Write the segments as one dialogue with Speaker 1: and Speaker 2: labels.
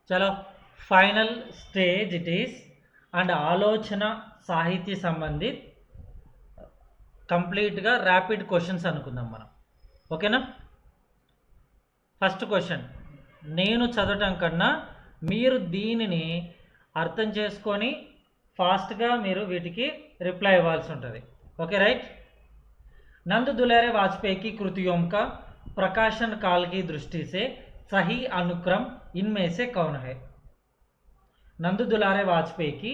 Speaker 1: चलो final stage it is अंड आलोचना साहित्य संबंधित कंप्लीट गा रैपिड क्वेश्चंस अनुकुंदाम మనం ఓకేనా ఫస్ట్ క్వశ్చన్ నేను చదవటం కన్నా మీరు దీనిని అర్థం చేసుకొని ఫాస్ట్గా మీరు వీటికి రిప్లై ఇవ్వాల్సి ఉంటుంది ओके राइट नंद दुलारे वाजपेयी की कृतियों का प्रकाशन काल की दृष्टि से सही अनुक्रम इनमें से कौन है नंद दुलारे वाजपेयी की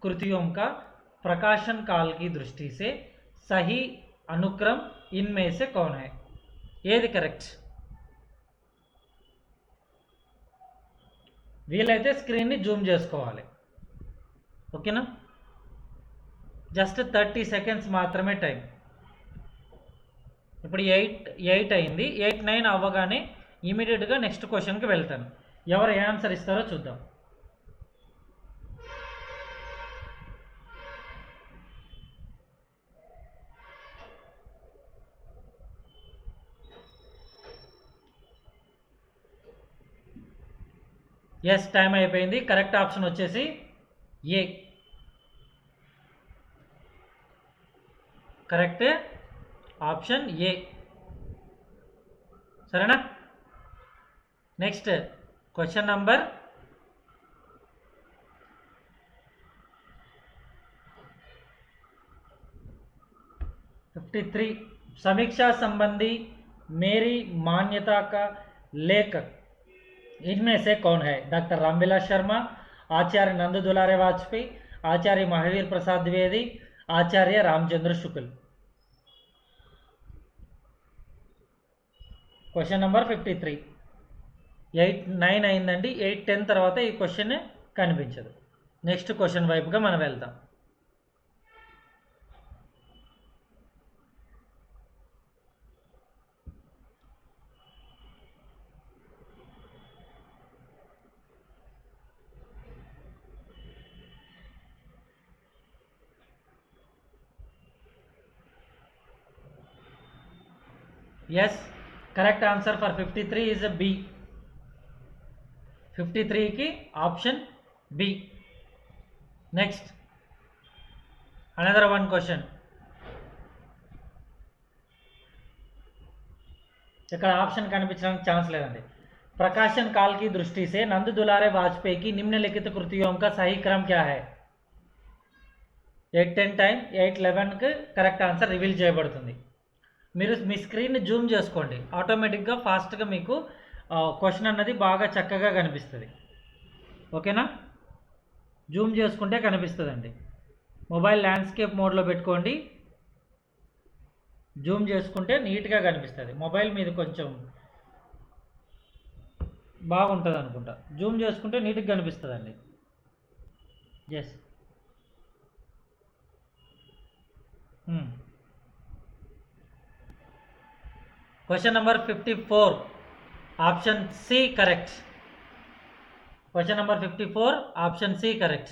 Speaker 1: कृतियों का प्रकाशन काल की दृष्टि से सही अनुक्रम इनमें से कौन है ఏది కరెక్ట్ వీలైతే స్క్రీన్ని జూమ్ చేసుకోవాలి ఓకేనా జస్ట్ 30 సెకండ్స్ మాత్రమే టైం ఇప్పుడు 8 అయింది 8-9 అవ్వగానే ఇమీడియట్గా నెక్స్ట్ క్వశ్చన్కి వెళ్తాను ఎవరు ఏ ఆన్సర్ ఇస్తారో చూద్దాం ఎస్ టైం అయిపోయింది కరెక్ట్ ఆప్షన్ వచ్చేసి ఏ కరెక్ట్ ఆప్షన్ ఏ సరేనా నెక్స్ట్ క్వశ్చన్ నంబర్ 53 समीक्षा संबंधी मेरी मान्यता का लेखक इनमें से कौन है डॉक्टर रामविलास शर्मा आचार्य नंद दुलारे वाजपेयी आचार्य महावीर प्रसाद द्विवेदी आचार्य रामचंद्र शुक्ल क्वेश्चन नंबर 53 8-9 అయిందండి 8-10 తర్వాత ఈ క్వశ్చన్ కనిపించదు నెక్స్ట్ క్వశ్చన్ వైపుగా మనం వెళ్దాం yes correct answer for 53 is a B 53 की option B next another one question ఇక్కడ ఆప్షన్ కనిపించడానికి ఛాన్స్ లేదండి प्रकाशन काल की दृष्टि से नंद दुलारे वाजपेयी की निम्नलिखित कृतियों का सही क्रम क्या है 8-10 टाइम 8-11 కి కరెక్ట్ ఆన్సర్ రివీల్ చేయబడుతుంది మీరు మీ స్క్రీన్ని జూమ్ చేసుకోండి ఆటోమేటిక్గా ఫాస్ట్గా మీకు క్వశ్చన్ అన్నది బాగా చక్కగా కనిపిస్తుంది ఓకేనా జూమ్ చేసుకుంటే కనిపిస్తుందండి మొబైల్ ల్యాండ్స్కేప్ మోడ్లో పెట్టుకోండి జూమ్ చేసుకుంటే నీట్గా కనిపిస్తుంది మొబైల్ మీద కొంచెం బాగుంటుంది అనుకుంటా జూమ్ చేసుకుంటే నీట్గా కనిపిస్తుందండి yes question number 54 option C correct question number 54 option C correct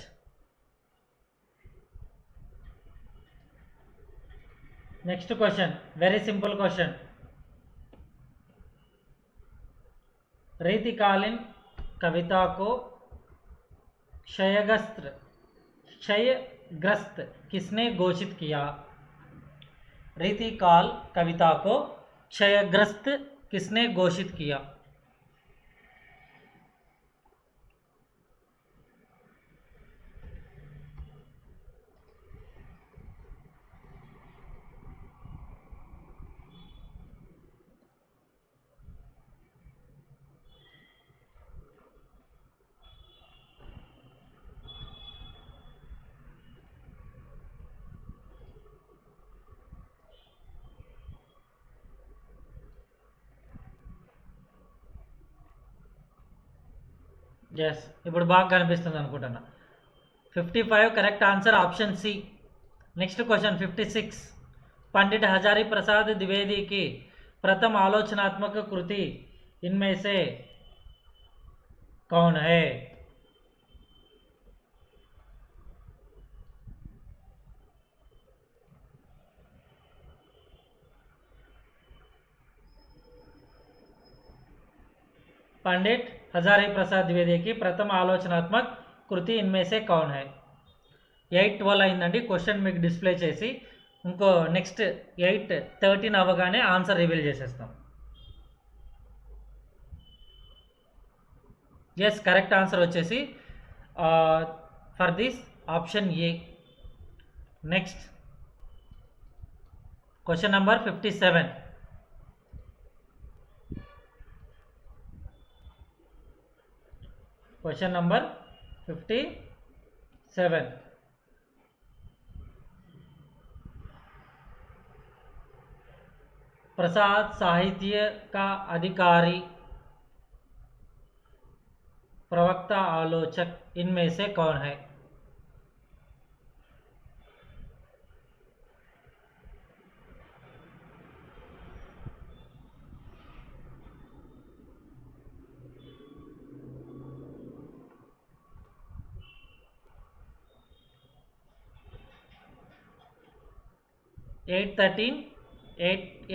Speaker 1: next question very simple question रीतिकालीन कविता को क्षयग्रस्त किसने घोषित किया रीतिकाल कविता को क्षयग्रस्त किसने घोषित किया ఎస్ ఇప్పుడు బాగా కనిపిస్తుంది అనుకుంటున్నా 55 correct answer option C next question 56 Pandit Hazari Prasad Dwivedi की प्रथम आलोचनात्मक कृति इनमें से कौन है पंडित हजारी प्रसाद द्विवेदी की प्रथम आलोचनात्मक कृति इनमें से कौन है? 8:12 అయిందండి క్వశ్చన్ మీకు డిస్ప్లే చేసి ఇంకో నెక్స్ట్ 8:13 అవ్వగానే ఆన్సర్ రివీల్ చేసేస్తాం. ఎస్, కరెక్ట్ ఆన్సర్ వచ్చేసి for this option A. Next question number 57. Question number 57. प्रसाद साहित्य का अधिकारी, प्रवक्ता, आलोचक इनमें से कौन है?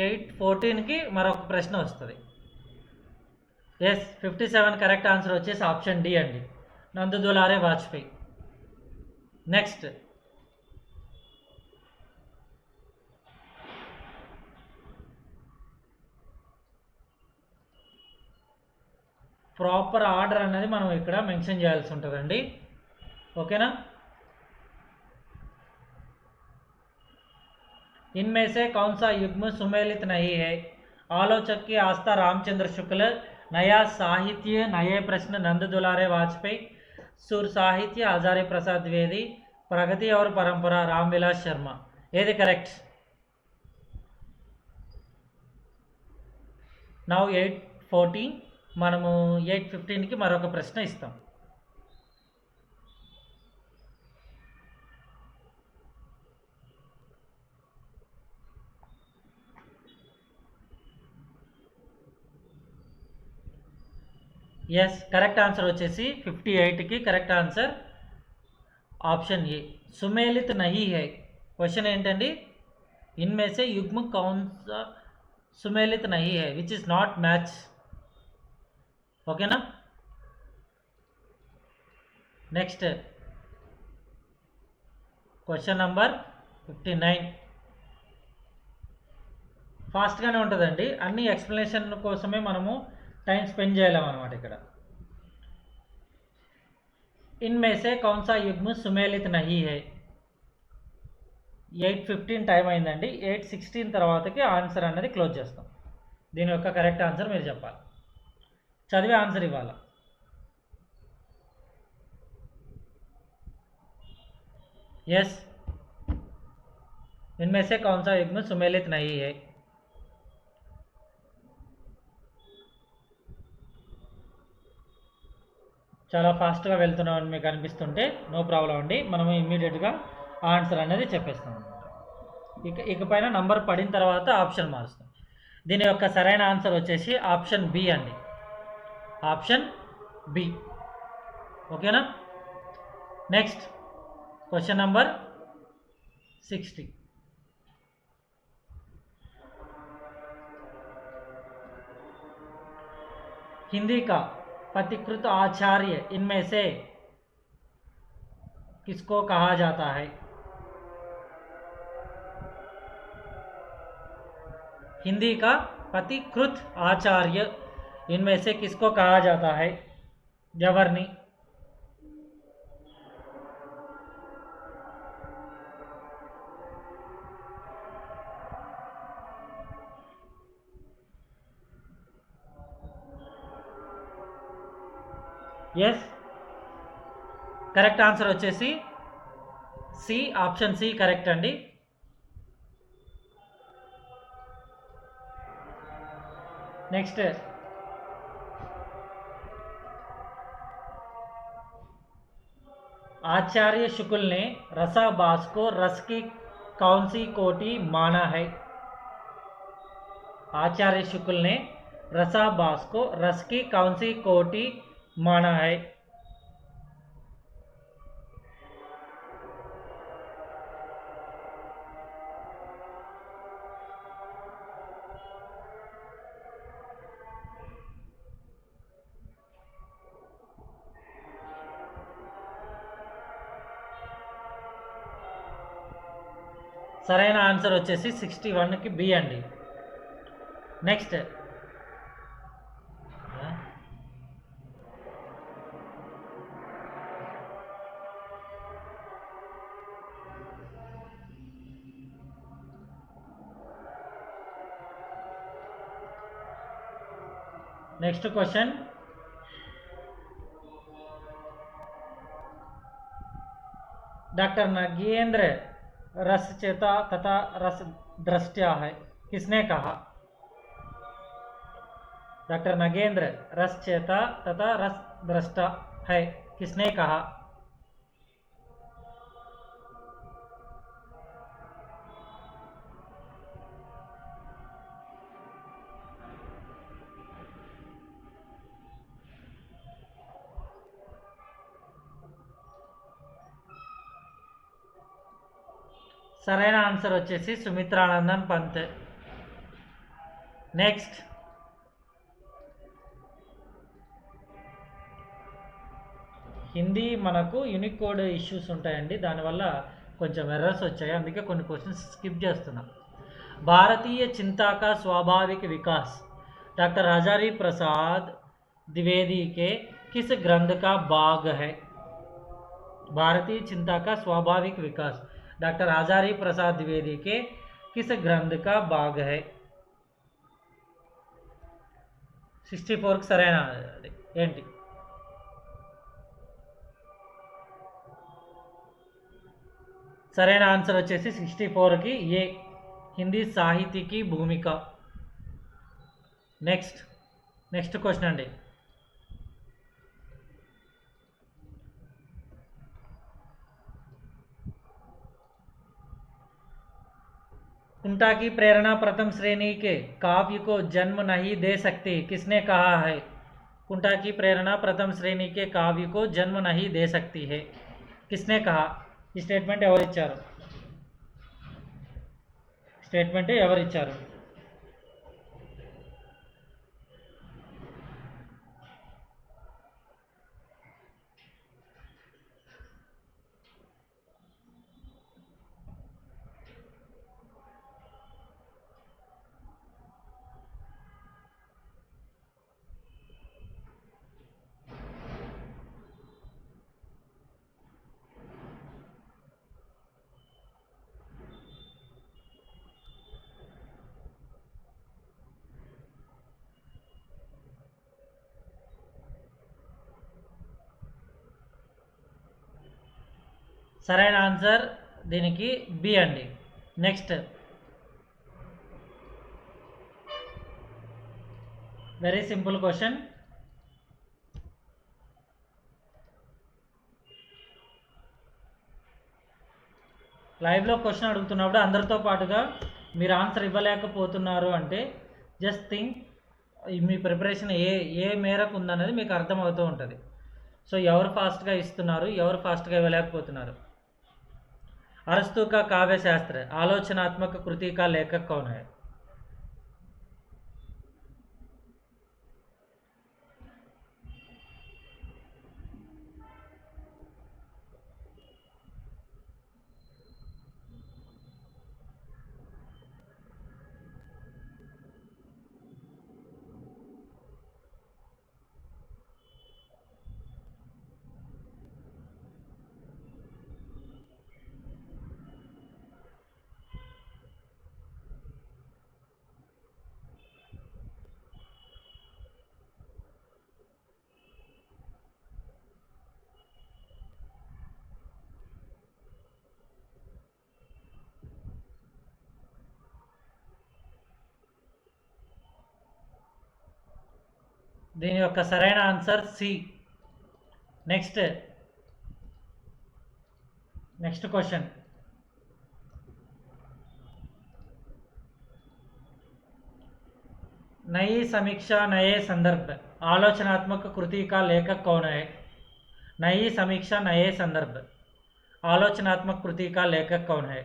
Speaker 1: ఎయిట్ 14కి మరొక ప్రశ్న వస్తుంది. ఎస్, 57 కరెక్ట్ ఆన్సర్ వచ్చేసి ఆప్షన్ డి అండి, నందు దులారే వాజ్పేయి. నెక్స్ట్ ప్రాపర్ ఆర్డర్ అనేది మనం ఇక్కడ మెన్షన్ చేయాల్సి ఉంటుందండి. ఓకేనా? इनमें से कौन सा युग्म सुमेलित नहीं है? आलोचक की आस्था रामचंद्र शुक्ल, नया साहित्य नए प्रश्न नंद दुलारे वाजपेयी, सुर साहित्य हजारी प्रसाद द्विवेदी, प्रगति और परंपरा रामविलास शर्मा. ఏది కరెక్ట్? నౌ 8:14, మనము 8:15కి మరొక ప్రశ్న ఇస్తాం. ఎస్, కరెక్ట్ ఆన్సర్ వచ్చేసి 58కి కరెక్ట్ ఆన్సర్ ఆప్షన్ ఏ, సుమేలిత్ నహీ హై. క్వశ్చన్ ఏంటండి? ఇన్మే సే యుగ్మ కౌన్ సా సుమేలిత్ నహీ హై, విచ్ ఇస్ నాట్ మ్యాచ్. ఓకేనా? Next question number 59. ఫాస్ట్గానే ఉంటుందండి, అన్ని ఎక్స్ప్లెనేషన్ కోసమే మనము टाइम स्पेंड చేయాలన్నమాట ఇక్కడ. इनमें से कौन सा युग्म सुमेलित नहीं है? 8:15 టైం అయిందండి. 8:16 తర్వాతకి ఆన్సర్ అనేది క్లోజ్ చేస్తాం. దీని యొక్క కరెక్ట్ ఆన్సర్ మీరు చెప్పాలి, చదివి ఆన్సర్ ఇవ్వాలి. ఎస్, इनमें से कौन सा युग्म सुमेलित नहीं है? చాలా ఫాస్ట్గా వెళ్తున్నామని మీకు అనిపిస్తుంటే నో ప్రాబ్లం అండి, మనము ఇమ్మీడియట్గా ఆన్సర్ అనేది చెప్పేస్తాం అనమాట. ఇకపైన నంబర్ పడిన తర్వాత ఆప్షన్ మారుస్తాం. దీని యొక్క సరైన ఆన్సర్ వచ్చేసి ఆప్షన్ బి అండి, ఆప్షన్ బి. ఓకేనా? Next question number 60. हिंदी का पथिकृत आचार्य इनमें से किसको कहा जाता है? हिंदी का पथिकृत आचार्य इनमें से किसको कहा जाता है? जवर्नी. ఎస్, కరెక్ట్ ఆన్సర్ వచ్చేసి సి, ఆప్షన్ సి కరెక్ట్ అండి. నెక్స్ట్ आचार्य शुक्ल ने रसाबास को रस की कौन सी कोटि माना है? आचार्य शुक्ल ने रसाबास को रस की कौन सी कोटि माना है? సరైన ఆన్సర్ వచ్చేసి 61కి బి అండి. Next question. डॉक्टर नागेंद्र रस चेता तथा रस दृष्टा है, किसने कहा? डॉक्टर नागेंद्र रस चेता तथा रस दृष्टा है, किसने कहा? సరైన ఆన్సర్ వచ్చేసి సుమిత్రానందన్ పంత్. నెక్స్ట్ హిందీ మనకు యూనికోడ్ ఇష్యూస్ ఉంటాయండి, దానివల్ల కొంచెం ఎర్రర్స్ వచ్చాయి, అందుకే కొన్ని క్వశ్చన్స్ స్కిప్ చేస్తున్నాం. భారతీయ చింతా కా స్వాభావిక వికాస్ డాక్టర్ హజారీ ప్రసాద్ द्विवेदी के किस ग्रंथ का भाग है? भारतीय चिंता का स्वाभाविक विकास डॉक्टर हजारी प्रसाद द्विवेदी के किस ग्रंथ का भाग है? 64 సరైన ఏంటి? సరైన ఆన్సర్ వచ్చేసి 64కి ఏ, హిందీ సాహితీకి భూమిక. నెక్స్ట్ క్వశ్చన్ అండి. कुंटा की प्रेरणा प्रथम श्रेणी के काव्य को जन्म नहीं दे सकती, किसने कहा है? कुंटा की प्रेरणा प्रथम श्रेणी के काव्य को जन्म नहीं दे सकती है, किसने कहा? ఈ స్టేట్మెంట్ ఎవరిచ్చారు? సరైన ఆన్సర్ దీనికి బి అండి. Next very simple question. లైవ్లో క్వశ్చన్ అడుగుతున్నప్పుడు అందరితో పాటుగా మీరు ఆన్సర్ ఇవ్వలేకపోతున్నారు అంటే జస్ట్ థింక్ మీ ప్రిపరేషన్ ఏ మేరకు ఉందనేది మీకు అర్థమవుతూ ఉంటుంది. సో ఎవరు ఫాస్ట్గా ఇస్తున్నారు, ఎవరు ఫాస్ట్గా ఇవ్వలేకపోతున్నారు. अरस्तु का काव्य शास्त्र आलोचनात्मक कृति का लेखक कौन है? దీని యొక్క సరైన ఆన్సర్ సి. Next question. नई समीक्षा नए संदर्भ आलोचनात्मक कृति का लेखक कौन है? नई समीक्षा नए संदर्भ आलोचनात्मक कृति का लेखक कौन है?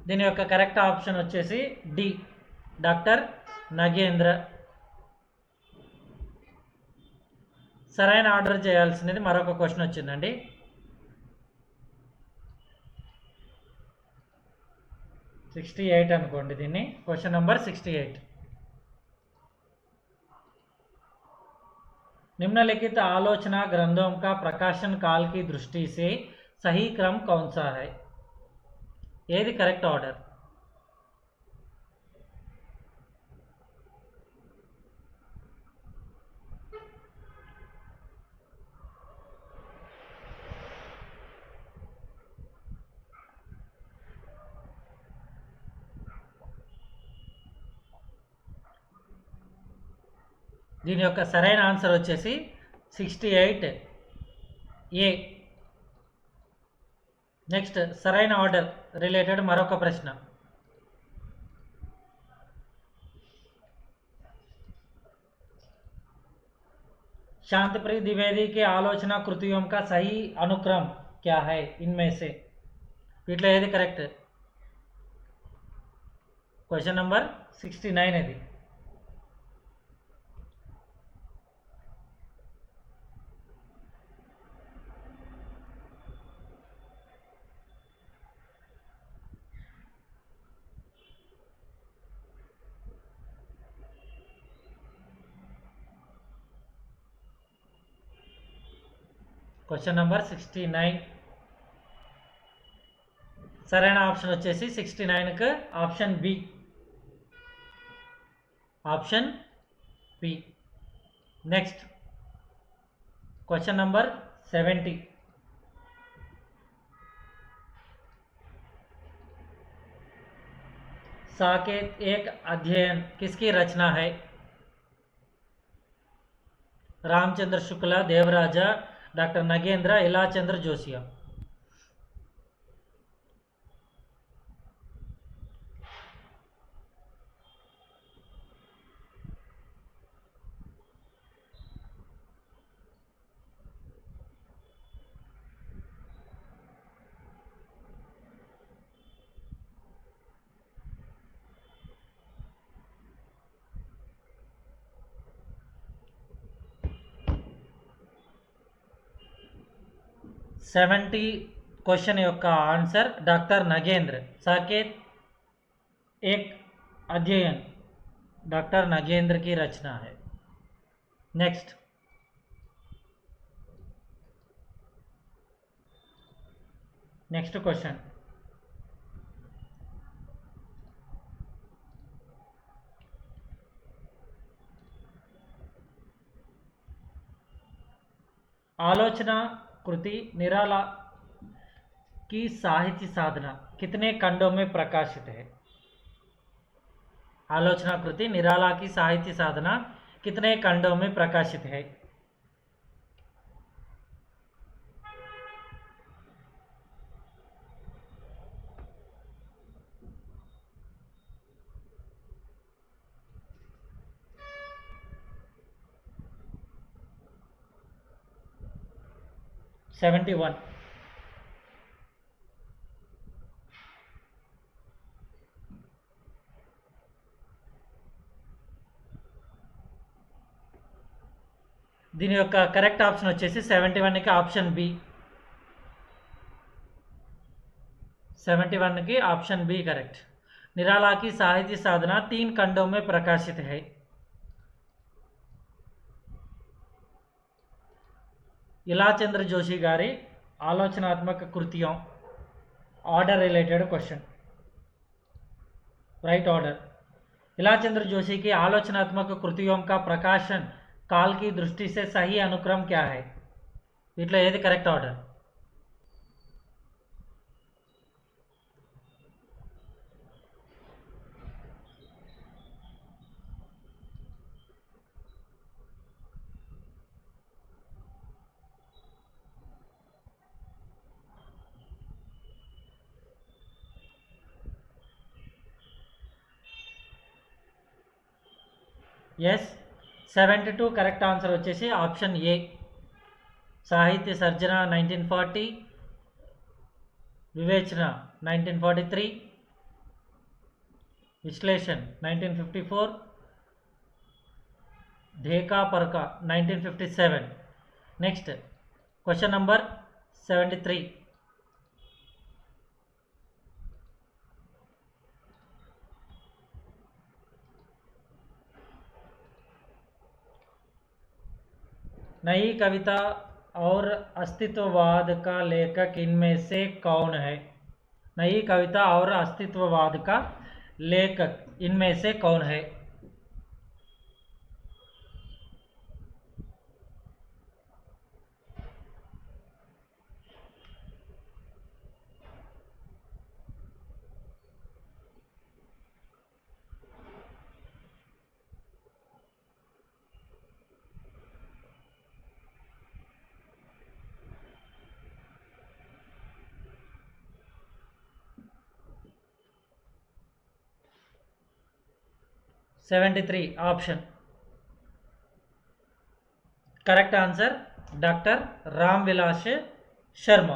Speaker 1: దీని యొక్క కరెక్ట్ ఆప్షన్ వచ్చేసి డి, డాక్టర్ నగేంద్ర. సరైన ఆర్డర్ చేయాల్సినది మరొక క్వశ్చన్ వచ్చిందండి. సిక్స్టీ 68 అనుకోండి దీన్ని. Question number 68. निम्नलिखित आलोचना ग्रंथों का प्रकाशन काल की दृष्टि से सही क्रम कौन सा है? ఏది కరెక్ట్ ఆర్డర్? దీని యొక్క సరైన ఆన్సర్ వచ్చేసి 68A. నెక్స్ట్ సరైన ఆర్డర్ రిలేటెడ్ మరొక ప్రశ్న. शांतिप्रिय द्विवेदी के आलोचना कृतियों का सही अनुक्रम क्या है इनमें से? వీటిలో ఏది కరెక్ట్? క్వశ్చన్ నెంబర్ 69 ఇది. క్వశ్చన్ నెంబర్ 69 సరైన ఆప్షన్ వచ్చేసి 69కి option B. Option B. Next question number 70. Saket एक अध्ययन किसकी रचना है? Ramchandra Shukla, Devraja, doctor Nagendra, Ilachandra Joshi. Seventy question యొక్క ఆన్సర్ డాక్టర్ నగేంద్ర. साकेत एक अध्ययन डॉक्टर नगेंद्र की रचना है. Next question. आलोचना कृति निराला की साहित्य साधना कितने खंडों में प्रकाशित है? आलोचना कृति निराला की साहित्य साधना कितने खंडों में प्रकाशित है? (71) దీని యొక్క కరెక్ట్ ఆప్షన్ వచ్చేసి 71కి ఆప్షన్ బి. 71కి ఆప్షన్ బి करेक्ट. निराला की साहित्य साधना 3 खंडों में प्रकाशित है. इलाचंद्र जोशी गारी आलोचनात्मक कृतियों order related question. Right order. Ilachandra Joshi की आलोचनात्मक कृतियों का प्रकाशन काल की दृष्टि से सही अनुक्रम क्या है? వీటిలో ఏది correct order? Yes 72 correct answer వచ్చేసి ఆప్షన్ ఏ. సాహిత్య సర్జన 1940, వివేచన 1943, विश्लेषण 1954, देखा परका 1957. Next question number 73. नई कविता और अस्तित्ववाद का लेखक इनमें से कौन है? नई कविता और अस्तित्ववाद का लेखक इनमें से कौन है? (73) option. Correct answer doctor Ram Vilas Sharma.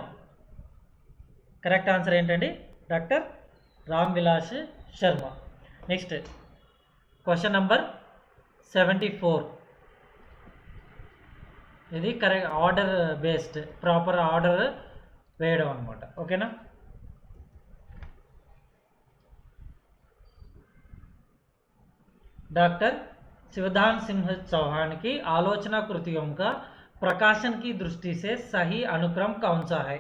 Speaker 1: Correct answer ఏంటండి? Doctor Ram Vilas Sharma. Next question number 74. ఇది correct order based, proper order వేయడం అనమాట. ఓకేనా? डॉक्टर शिवदान सिंह चौहान की आलोचना कृतियों का प्रकाशन की दृष्टि से सही अनुक्रम कौन सा है?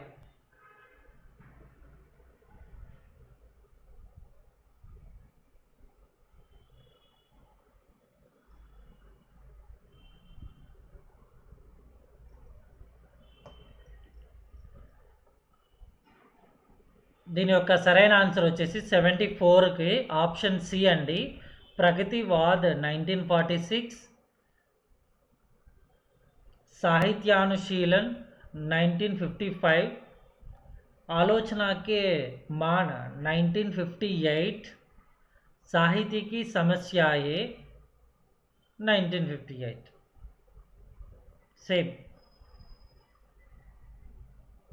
Speaker 1: దీని యొక్క సరైన ఆన్సర్ వచ్చేసి 74కి ఆప్షన్ సి అండి. प्रगतिवाद 1946, साहित्यानुशीलन 1955, आलोचना के मान 1958, साहित्य की समस्याएं 1958. సేమ్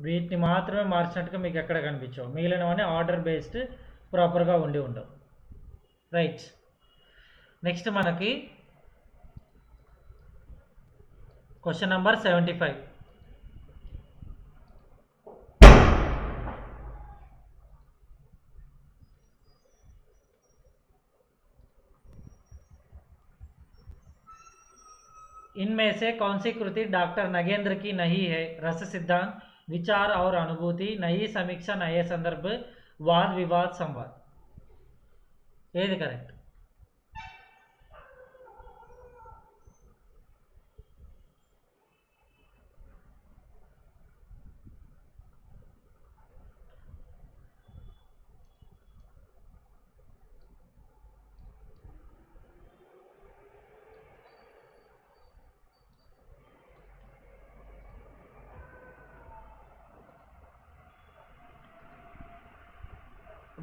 Speaker 1: వీటిని మాత్రమే మార్చినట్టుగా మీకు ఎక్కడ కనిపించవు. మిగిలినవన్నీ ఆర్డర్ బేస్డ్ ప్రాపర్గా ఉండి ఉండవు. రైట్. నెక్స్ట్ మనకి క్వశ్చన్ నంబర్ 75. इनमें से कौन सी कृति डॉक्टर नगेंद्र की नहीं है? रस सिद्धांत, विचार और अनुभूति, नई समीक्षा, नए संदर्भ, वाद विवाद संवाद. ఏది కరెక్ట్?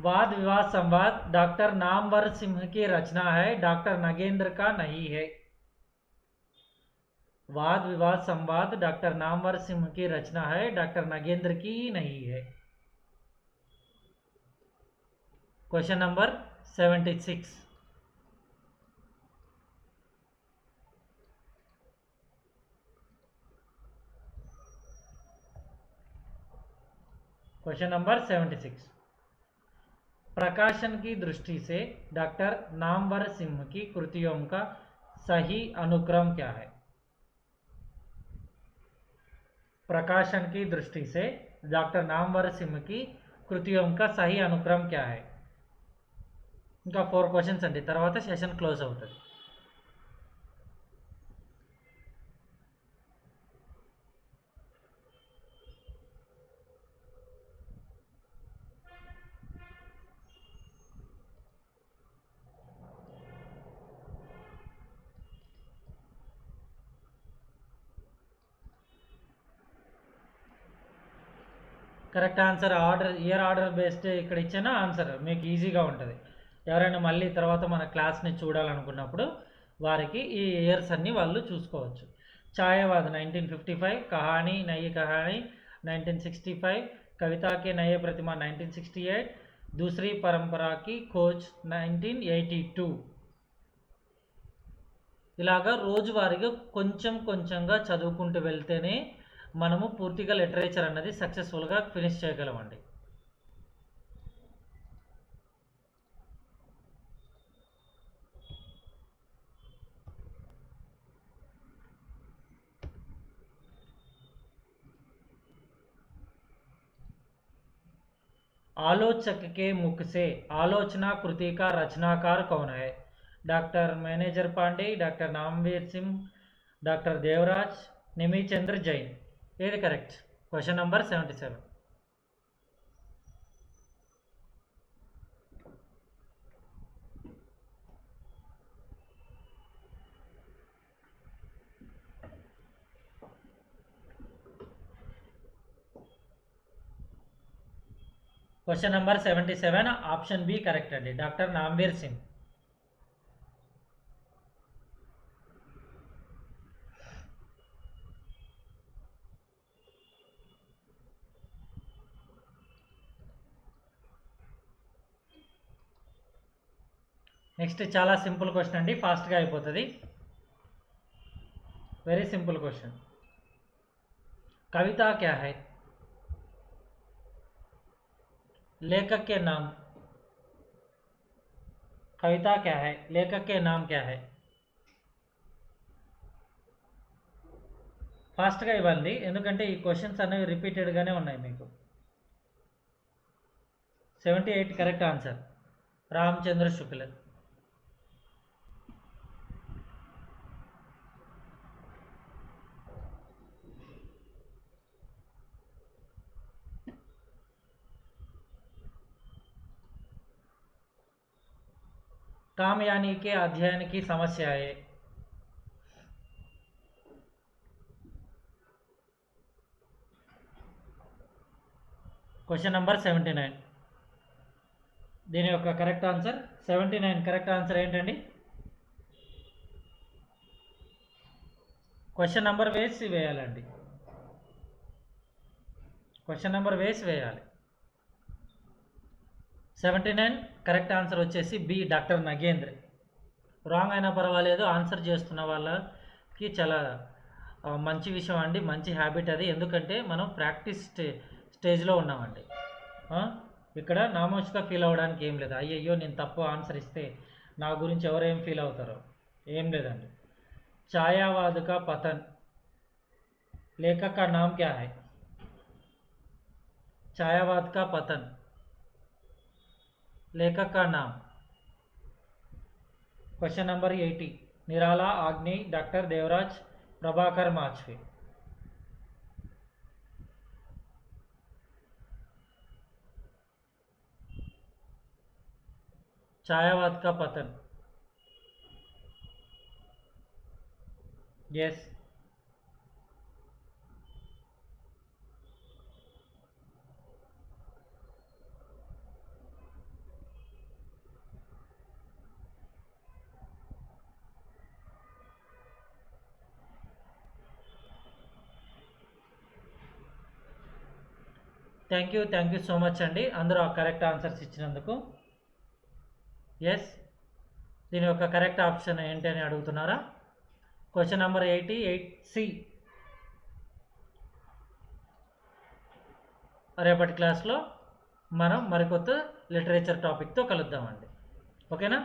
Speaker 1: वाद विवाद संवाद डॉक्टर नामवर सिंह की रचना है, डॉक्टर नगेंद्र का नहीं है. वाद विवाद संवाद डॉक्टर नामवर सिंह की रचना है, डॉक्टर नगेंद्र की नहीं है. Question number 76. Question number 76. प्रकाशन की दृष्टि से डॉक्टर नामवर सिंह की कृतियों का सही अनुक्रम क्या है? प्रकाशन की दृष्टि से डॉक्टर नामवर सिंह की कृतियों का सही अनुक्रम क्या है? ఇంకా 4 క్వశ్చన్స్ అండి, తర్వాత సెషన్ క్లోజ్ అవుతుంది. Correct answer order, year order based ఇక్కడ ఇచ్చిన ఆన్సర్ మీకు ఈజీగా ఉంటుంది. ఎవరైనా మళ్ళీ తర్వాత మన క్లాస్ని చూడాలనుకున్నప్పుడు వారికి ఈ ఇయర్స్ అన్నీ వాళ్ళు చూసుకోవచ్చు. ఛాయావాద్ 1955, కహానీ నయి కహానీ 1965, కవితా కే నయే ప్రతిమ 1968, दूसरी परंपरा की खोज 1982. ఇలాగా రోజువారీగా కొంచెం కొంచెంగా చదువుకుంటూ వెళ్తేనే మనము పూర్తిగా లిటరేచర్ అన్నది సక్సెస్ఫుల్గా ఫినిష్ చేయగలమండి. आलोचक के मुख से आलोचना कृति का रचनाकार कौन है? Doctor manager Pandey, doctor Namvar Singh, doctor Devraj, Nemichandra Jain. ఏది correct? Question number 77. Question number 77 option B correct అండి. డాక్టర్ నామ్వీర్ సింగ్. నెక్స్ట్ చాలా సింపుల్ క్వశ్చన్ అండి, ఫాస్ట్గా అయిపోతుంది. Very simple question. कविता क्या है? लेखक के नाम. कविता क्या है? लेखक के नाम क्या है? ఫాస్ట్గా ఇవ్వండి, ఎందుకంటే ఈ క్వశ్చన్స్ అనేవి రిపీటెడ్గానే ఉన్నాయి మీకు. 78 కరెక్ట్ ఆన్సర్. రామచంద్ర శుక్ల. काम यानी के अध्ययन की समस्या है. Question number 79. దీని యొక్క కరెక్ట్ ఆన్సర్ 79. కరెక్ట్ ఆన్సర్ ఏంటండి? క్వశ్చన్ నంబర్ వేసి వేయాలండి. క్వశ్చన్ నంబర్ వేసి వేయాలి. 79 కరెక్ట్ ఆన్సర్ వచ్చేసి బి, డాక్టర్ నగేంద్ర. రాంగ్ అయినా పర్వాలేదు, ఆన్సర్ చేస్తున్న వాళ్ళకి చాలా మంచి విషయం అండి, మంచి హ్యాబిట్ అది. ఎందుకంటే మనం ప్రాక్టీస్ స్టేజ్లో ఉన్నామండి. ఇక్కడ నామోష్గా ఫీల్ అవ్వడానికి ఏం లేదు. అయ్యయ్యో నేను తప్పు ఆన్సర్ ఇస్తే నా గురించి ఎవరేం ఫీల్ అవుతారో ఏం లేదండి. ఛాయావాద్ కా పతన్, లేఖక్ కా నామ్ క్యా హై? ఛాయావాద్ కా పతన్, लेखक का नाम. Question number 80. निराला आग्नेय, डॉक्टर देवराज, प्रभाकर माछवे. छायावाद का पतन. Yes. Thank you so much అండి అందరూ ఆ కరెక్ట్ ఆన్సర్స్ ఇచ్చినందుకు. ఎస్, దీని యొక్క కరెక్ట్ ఆప్షన్ ఏంటి అని అడుగుతున్నారా? Question number 88C. రేపటి క్లాస్లో మనం మరికొత్త లిటరేచర్ టాపిక్తో కలుద్దామండి. ఓకేనా?